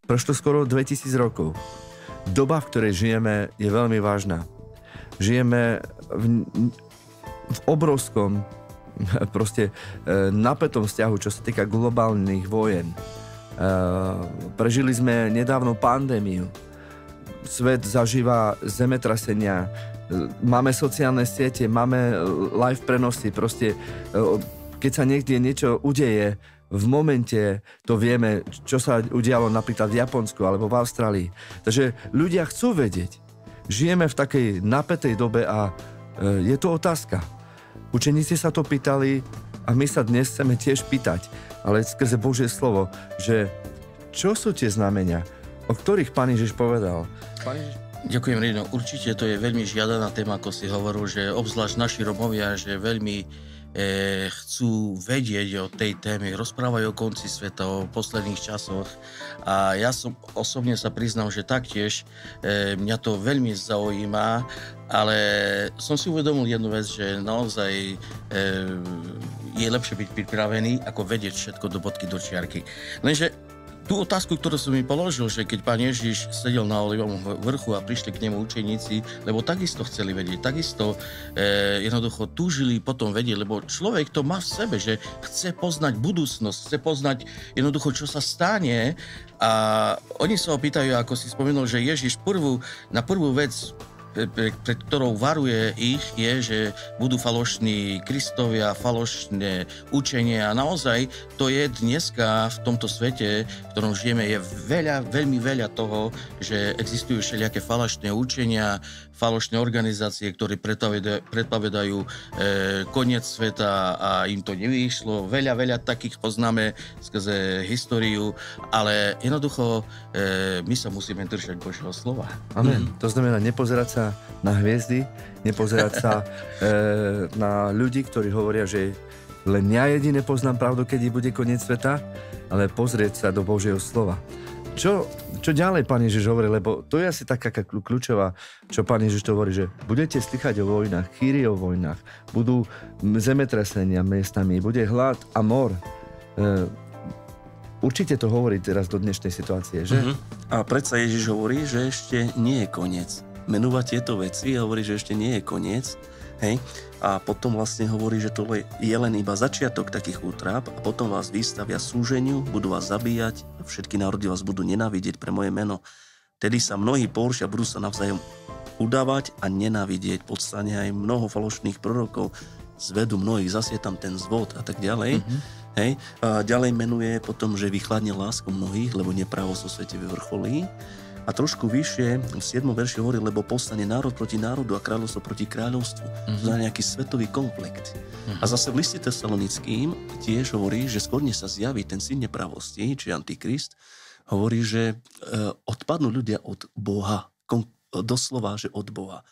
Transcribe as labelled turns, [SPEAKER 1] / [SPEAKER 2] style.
[SPEAKER 1] Prešlo skoro 2000 rokov. Doba, v ktorej žijeme, je veľmi vážna. Žijeme v obrovskom napätom vzťahu, čo sa týka globálnych vojen. Prežili sme nedávno pandémiu. Svet zažíva zemetrasenia. Máme sociálne siete, máme live prenosy. Keď sa niekde niečo udeje, v momente to vieme, čo sa udialo napríklad v Japonsku alebo v Austrálii. Takže ľudia chcú vedieť. Žijeme v takej napätej dobe a je to otázka. Učeníci sa to pýtali a my sa dnes chceme tiež pýtať, ale skrze Božie slovo, že čo sú tie znamenia, o ktorých Pán Ježiš povedal?
[SPEAKER 2] Ďakujem, Rino. Určite to je veľmi žiadaná téma, ako si hovoril, že obzvlášť naši Romovia, že veľmi chcú vedieť o tej téme, rozprávajú o konci sveta, o posledných časoch a ja som osobne sa priznám, že taktiež mňa to veľmi zaujíma, ale som si uvedomil jednu vec, že naozaj je lepšie byť pripravený, ako vedieť všetko do bodky, do čiarky. Lenže tú otázku, ktorú som mi položil, že keď Pán Ježiš sedel na Olivovom vrchu a prišli k nemu učeníci, lebo takisto chceli vedieť, takisto jednoducho túžili potom vedieť, lebo človek to má v sebe, že chce poznať budúcnosť, chce poznať jednoducho, čo sa stane a oni sa ho pýtajú, ako si spomenul, že Ježiš na prvú vec, pred ktorou varuje ich, je, že budú falošní Kristovia, falošné učenia. A naozaj to je dneska v tomto svete, v ktorom žijeme, je veľmi veľa toho, že existujú všelijaké falošné učenia, falošné organizácie, ktoré predpovedajú koniec sveta a im to nevyšlo. Veľa takých poznáme skrze históriu, ale jednoducho my sa musíme držať Božieho slova.
[SPEAKER 1] Amen. To znamená nepozerať sa na hviezdy, nepozerať sa na ľudí, ktorí hovoria, že len ja jediné poznám pravdu, keď bude koniec sveta, ale pozrieť sa do Božieho slova. Čo ďalej Pán Ježiš hovorí, lebo to je asi taká kľúčová, čo Pán Ježiš to hovorí, že budete slychať o vojnách, chýry o vojnách, budú zemetrasenia miestami, bude hlad a mor. Určite to hovorí teraz do dnešnej situácie, že?
[SPEAKER 3] A predsa Ježiš hovorí, že ešte nie je koniec. Menúva tieto veci a hovorí, že ešte nie je koniec. Hej? A potom vlastne hovorí, že to je len iba začiatok takých útráp a potom vás vystavia súženiu, budú vás zabíjať a všetky národy vás budú nenávidieť pre moje meno. Tedy sa mnohí pohoršia, budú sa navzájom udávať a nenávidieť. Podstane aj mnoho falošných prorokov, zvedú mnohých, zase je tam ten zvod a tak ďalej. Hej? A ďalej menuje potom, že vychladne lásku mnohých, lebo nepravo so svete vyvrcholí. A trošku vyššie v 7. verši hovorí, lebo povstane národ proti národu a kráľovstvo proti kráľovstvu. To znamená nejaký svetový konflikt. A zase v liste Tesalonickým tiež hovorí, že skôr než sa zjaví ten syn nepravosti, či Antikrist, hovorí, že odpadnú ľudia od Boha. Doslova, že od Boha.